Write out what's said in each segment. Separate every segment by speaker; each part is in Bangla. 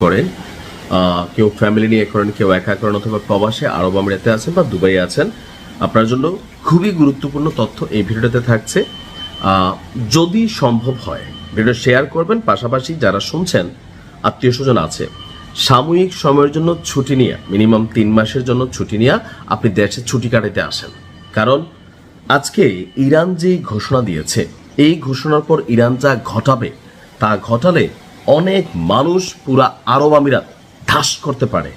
Speaker 1: করেন, কেউ ফ্যামিলি নিয়ে করেন, কেউ একা করেন, অথবা প্রবাসে আরব আমিরাতে আছেন বা দুবাই আছেন, আপনার জন্য খুবই গুরুত্বপূর্ণ তথ্য এই ভিডিওটাতে থাকছে। যদি সম্ভব হয় ভিডিও শেয়ার করবেন, পাশাপাশি যারা শুনছেন আত্মীয় স্বজন আছে, সাময়িক সময়ের জন্য ছুটি নিয়ে, মিনিমাম 3 মাসের জন্য ছুটি নিয়ে আপনি দেশে ছুটি কাটাতে আসেন। কারণ আজকে ইরান যে ঘোষণা দিয়েছে, এই ঘোষণার পর ইরান যা ঘটাবে, তা ঘটালে অনেক মানুষ পুরা আরব আমিরাত ধাস করতে পারে,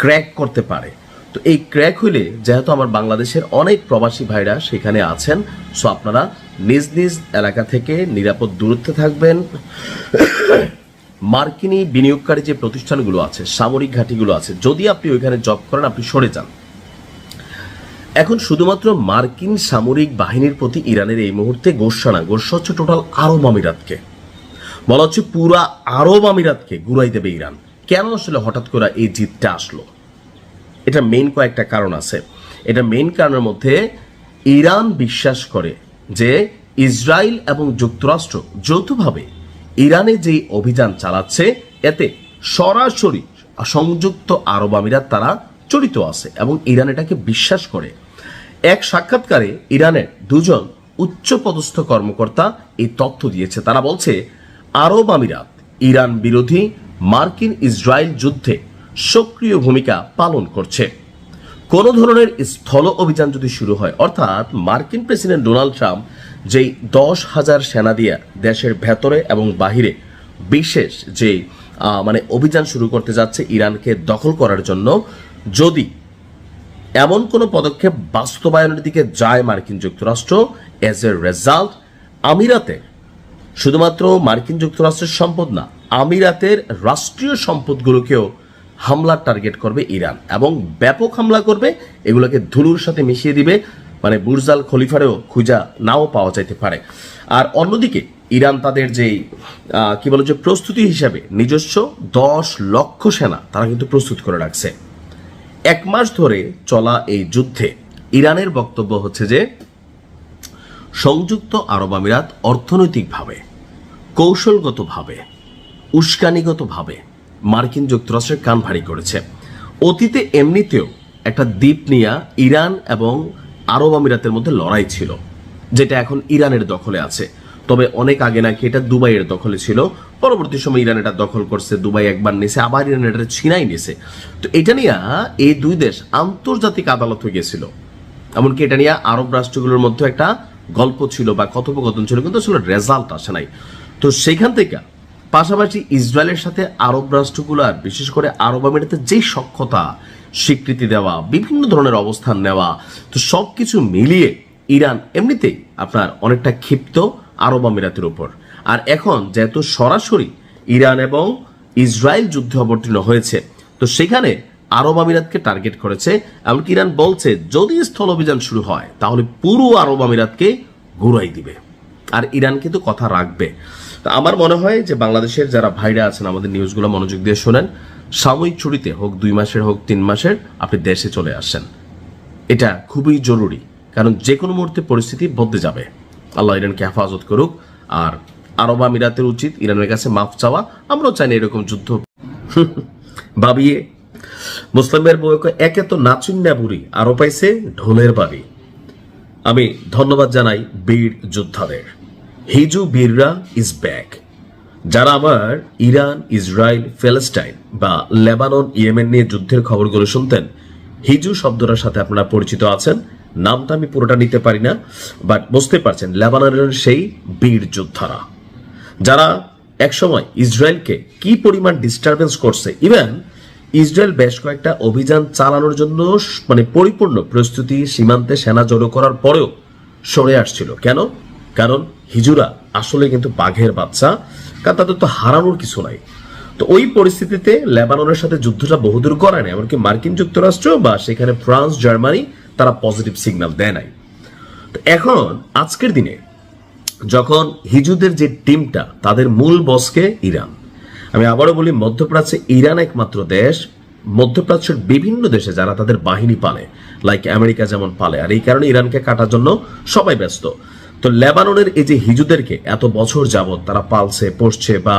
Speaker 1: ক্র্যাক করতে পারে। তো এই ক্র্যাক হইলে, যেহেতু আমার বাংলাদেশের অনেক প্রবাসী ভাইরা সেখানে আছেন, সো আপনারা নিজ নিজ এলাকা থেকে নিরাপদ দূরত্বে থাকবেন। মার্কিনী বিনিয়োগকারী যে প্রতিষ্ঠানগুলো আছে, সামরিক ঘাঁটিগুলো আছে, যদি আপনি ওইখানে জব করেন, আপনি সরে যান। এখন শুধুমাত্র মার্কিন সামরিক বাহিনীর প্রতি ইরানের এই মুহূর্তে গোস্বা হচ্ছে টোটাল আরব আমিরাতকে, বলা হচ্ছে পুরা আরব আমিরাতকে গুড়াই দেবে ইরান। কেন আসলে হঠাৎ করে এই জিতটা আসলো? এটা মেইন কয়েকটা কারণ আছে। এটা মেইন কারণের মধ্যে ইরান বিশ্বাস করে যে ইসরায়েল এবং যুক্তরাষ্ট্র যৌথভাবে ইরানে যে অভিযান চালাচ্ছে, এতে সরাসরি সংযুক্ত আরব আমিরাত তারা জড়িত আছে এবং ইরান এটাকে বিশ্বাস করে। এক সাক্ষাৎকারে ইরানের 2জন উচ্চপদস্থ কর্মকর্তা এই তথ্য দিয়েছে। তারা বলছে আরব আমিরাত ইরান বিরোধী মার্কিন ইসরায়েল যুদ্ধে সক্রিয় ভূমিকা পালন করছে। কোন ধরনের স্থল অভিযান যদি শুরু হয়, অর্থাৎ মার্কিন প্রেসিডেন্ট ডোনাল্ড ট্রাম্প যেই 10,000 সেনা দিয়ে দেশের ভেতরে এবং বাহিরে বিশেষ যে অভিযান শুরু করতে যাচ্ছে ইরানকে দখল করার জন্য, যদি এমন কোনো পদক্ষেপ বাস্তবায়নের দিকে যায় মার্কিন যুক্তরাষ্ট্র, এজ এ রেজাল্ট আমিরাতের, শুধুমাত্র মার্কিন যুক্তরাষ্ট্রের সম্পদ না, আমিরাতের রাষ্ট্রীয় সম্পদগুলোকেও হামলার টার্গেট করবে ইরান এবং ব্যাপক হামলা করবে। এগুলোকে ধুলোর সাথে মিশিয়ে দিবে, বুর্জ আল খলিফারেও খুঁজা নাও পাওয়া যাইতে পারে। আর অন্যদিকে ইরান তাদের যেই যে প্রস্তুতি হিসাবে নিজস্ব 10 লক্ষ সেনা তারা কিন্তু প্রস্তুত করে রাখছে। 1 মাস ধরে চলা এই যুদ্ধে ইরানের বক্তব্য হচ্ছে যে সংযুক্ত আরব আমিরাত অর্থনৈতিকভাবে, কৌশলগতভাবে, উস্কানিগতভাবে মার্কিন যুক্তরাষ্ট্রের কান ভারী করেছে। অতীতে এমনিতেও একটা দ্বীপ নিয়ে ইরান এবং আরব আমিরাতের মধ্যে লড়াই ছিল, যেটা এখন ইরানের দখলে আছে। তবে অনেক আগে নাকি এটা দুবাইয়ের দখলে ছিল, পরবর্তী সময় ইরান এটা দখল করছে, দুবাই একবার নিয়েছে, আবার ইরান এটা ছিনাই নিয়েছে। তো এটা নিয়ে এই দুই দেশ আন্তর্জাতিক আদালত হয়ে গেছিল, এমনকি এটা নিয়ে আরব রাষ্ট্রগুলোর মধ্যে একটা গল্প ছিল বা কথোপকথন ছিল, কিন্তু আসলে রেজাল্ট আসে নাই। তো সেইখান থেকে পাশাপাশি ইসরায়েলের সাথে আরব রাষ্ট্রগুলোর, বিশেষ করে আরব আমিরাতের যেই সখ্যতা, স্বীকৃতি দেওয়া, বিভিন্ন ধরনের অবস্থান নেওয়া, তো সবকিছু মিলিয়ে ইরান এমনিতেই আপনার অনেকটা ক্ষিপ্ত আরব আমিরাতের উপর। আর এখন যেহেতু সরাসরি ইরান এবং ইসরায়েল যুদ্ধে অবতীর্ণ হয়েছে, তো সেখানে আরব আমিরাতকে টার্গেট করেছে। এমনকি ইরান বলছে যদি স্থল অভিযান শুরু হয় তাহলে পুরো আরব আমিরাতকে ঘুরাই দিবে। আর ইরান কিন্তু কথা রাখবে। তো আমার মনে হয় যে বাংলাদেশের যারা ভাইরা আছেন, আমাদের নিউজগুলো মনোযোগ দিয়ে শোনেন। সাময়িক ছুটিতে হোক, 2 মাসের হোক, 3 মাসের, আপনি দেশে চলে আসেন। এটা খুবই জরুরি, কারণ যে কোনো মুহূর্তে পরিস্থিতি বদলে যাবে। আল্লাহ ইরানকে হেফাজত করুক। আর আরব আমিরাতের উচিত ইরানের কাছে মাফ চাওয়া। আমরাও চাই না এরকম যুদ্ধ। ভাবিয়ে মুসলিমের বউকে একে তো নাচুন না বুড়ি, আরো পাইছে ঢোলের বাড়ি। আমি ধন্যবাদ জানাই বীর যোদ্ধাদের। হিজু বীররা ইজ ব্যাক। যারা আবার ইরান, ইসরায়েল, প্যালেস্টাইন বা লেবানন, ইয়েমেন নিয়ে যুদ্ধের খবরগুলো শুনতেন, হিজু শব্দটার সাথে আপনারা পরিচিত আছেন। নামটা আমি পুরোটা নিতে পারি না, বাট বুঝতে পারছেন লেবাননের সেই বীর যোদ্ধারা, যারা একসময় ইসরায়েলকে কি পরিমাণ ডিস্টারবেন্স করছে। ইভেন ইসরায়েল বেশ কয়েকটা অভিযান চালানোর জন্য পরিপূর্ণ প্রস্তুতি, সীমান্তে সেনা জড়ো করার পরেও সরে আসছিল। কেন? কারণ হিজুরা আসলে কিন্তু বাঘের বাচ্চা, কারণ তাদের তো হারানোর কিছু নাই। তো ওই পরিস্থিতিতে লেবাননের সাথে যুদ্ধটা বহুদূর করায় না, এমনকি মার্কিন যুক্তরাষ্ট্র বা সেখানে ফ্রান্স, জার্মানি তারা পজিটিভ সিগন্যাল দেয় নাই। তো এখন আজকের দিনে যখন হিজুদের যে টিমটা, তাদের মূল বসকে ইরান, আমি আবারও বলি, মধ্যপ্রাচ্যে ইরান একমাত্র দেশ, মধ্যপ্রাচ্যের বিভিন্ন দেশে যারা তাদের বাহিনী পালে, লাইক আমেরিকা যেমন পালে। আর এই কারণে ইরানকে কাটার জন্য সবাই ব্যস্ত। তো লেবাননের এই যে হিজুদেরকে এত বছর যাবত তারা পালছে, পোষছে বা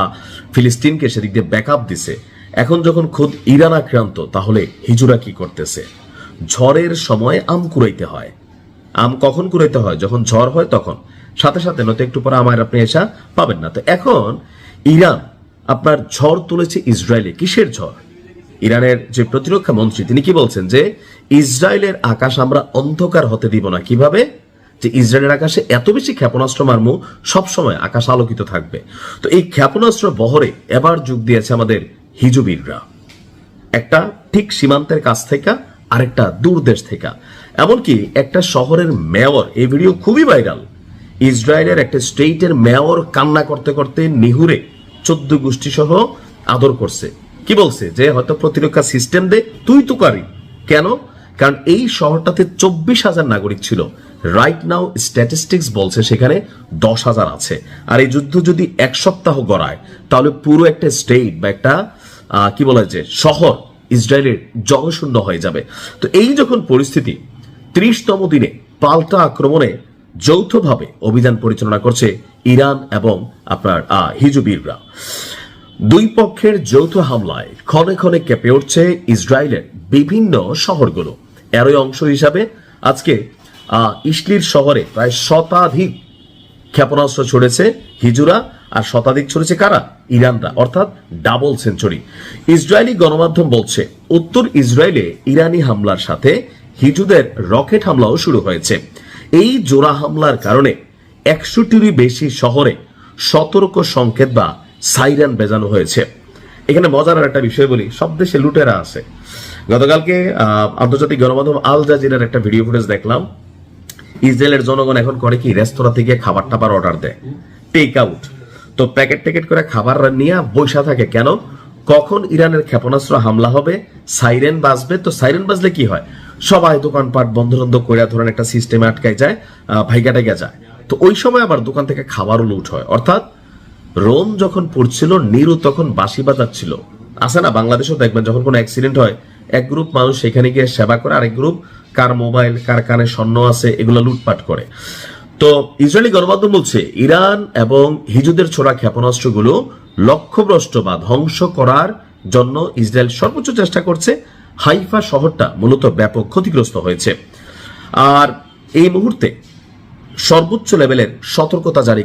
Speaker 1: ফিলিস্তিনকে সেদিক দিয়ে ব্যাকআপ দিছে, এখন যখন খোদ ইরান আক্রান্ত, তাহলে হিজুরা কি করতেছে? ঝড়ের সময় আম কুড়াইতে হয়। আম কখন কুড়াইতে হয়? যখন ঝড় হয় তখন, সাথে সাথে, নয়তো একটু পরে আমার আপনি এসা পাবেন না। তো এখন ইরান আপনার ঝড় তুলেছে ইসরায়েলে। কিসের ঝড়? ইরানের যে প্রতিরক্ষা মন্ত্রী তিনি কি বলছেন? যে ইসরায়েলের আকাশ আমরা অন্ধকার হতে দিব না। কিভাবে? যে ইসরায়েলের আকাশে এত বেশি ক্ষেপণাস্ত্র মারমু, সবসময় আকাশ আলোকিত থাকবে। তো এই ক্ষেপণাস্ত্র বহরে এবার যোগ দিয়েছে আমাদের হিজুবীররা, একটা ঠিক সীমান্তের কাছ থেকে, আরেকটা দূর দেশ থেকে। এমনকি একটা শহরের মেয়র, এই ভিডিও খুবই ভাইরাল, ইসরায়েলের একটা স্টেটের মেয়র কান্না করতে করতে নিহুরে 14 গোষ্ঠী সহ আদর করছে। কি বলছে? যে হয়তো প্রতিরক্ষা সিস্টেম দে, তুই তুকারি। কেন? কারণ এই শহরটাতে 24,000 নাগরিক ছিল। রাইট নাও স্ট্যাটিস্টিক্স বলছে সেখানে 10,000 আছে। আর এই যুদ্ধ যদি 1 সপ্তাহ গড়ায়, তাহলে পুরো একটা স্টেট বা একটা কি বলা যায় শহর ইসরায়েলের জনশূন্য হয়ে যাবে। তো এই যখন পরিস্থিতি, 30তম দিনে পাল্টা আক্রমণে যৌথভাবে অভিযান পরিচালনা করছে ইরান এবং আপনার হিজুবীররা। দুই পক্ষের যৌথ হামলায় ক্ষণে ক্ষণে কেঁপে উঠছে ইসরায়েলের বিভিন্ন শহরগুলো। এরই অংশ হিসাবে আজকে ইসলির শহরে প্রায় শতাধিক ক্ষেপণাস্ত্র ছড়েছে হিজুরা, আর শতাধিক ছড়েছে কারা? ইরানরা, অর্থাৎ ডাবল সেঞ্চুরি। ইসরায়েলি গণমাধ্যম বলছে উত্তর ইসরায়েলে ইরানি হামলার সাথে হিজুদের রকেট হামলাও শুরু হয়েছে। এই জোড়া হামলার কারণে 100টিরই বেশি শহরে সতর্ক সংকেত বা সাইরেন বেজানো হয়েছে। এখানে মজার একটা বিষয় বলি, সব দেশে লুটেরা আছে। গতকালকে আন্তর্জাতিক গণমাধ্যম আল জাজিরার একটা ভিডিও ফুটেজ দেখলাম। ইসরায়েলের জনগণ এখন করে কি, রেস্তোরাঁ থেকে খাবার টাবার অর্ডার দেয়, টেক আউট। তো প্যাকেট টেকেট করে খাবার নিয়ে বসে থাকে। কেন? কখন ইরানের ক্ষেপণাস্ত্র হামলা হবে, সাইরেন বাজবে। তো সাইরেন বাজলে কি হয়? সবাই দোকানপাট বন্ধ বন্ধ করে ধরেন একটা সিস্টেমে আটকায় যায়, ভাইগা টাইগা যায়। তো ওই সময় আবার দোকান থেকে খাবারও লুট হয়। অর্থাৎ রোম যখন পড়ছিল, নিরু তখন বাঁশি বাজাচ্ছিল। আছে না, বাংলাদেশেও দেখবেন যখন কোনো অ্যাক্সিডেন্ট হয়, এক গ্রুপ মানুষ সেখানে গিয়ে সেবা করে, আরেক গ্রুপ কার মোবাইল, কার কানে স্বর্ণ আছে, এগুলো লুটপাট করে। তো ইসরায়েলি গণমাধ্যম বলছে ইরান এবং হিজুদের ছোড়া ক্ষেপণাস্ত্রগুলো লক্ষ্যভ্রষ্ট বা ধ্বংস করার জন্য ইসরায়েল সর্বোচ্চ চেষ্টা করছে। হাইফা শহরটা মূলত ব্যাপক ক্ষতিগ্রস্ত হয়েছে। আর এই মুহূর্তে সর্বোচ্চ লেভেলের সতর্কতা জারি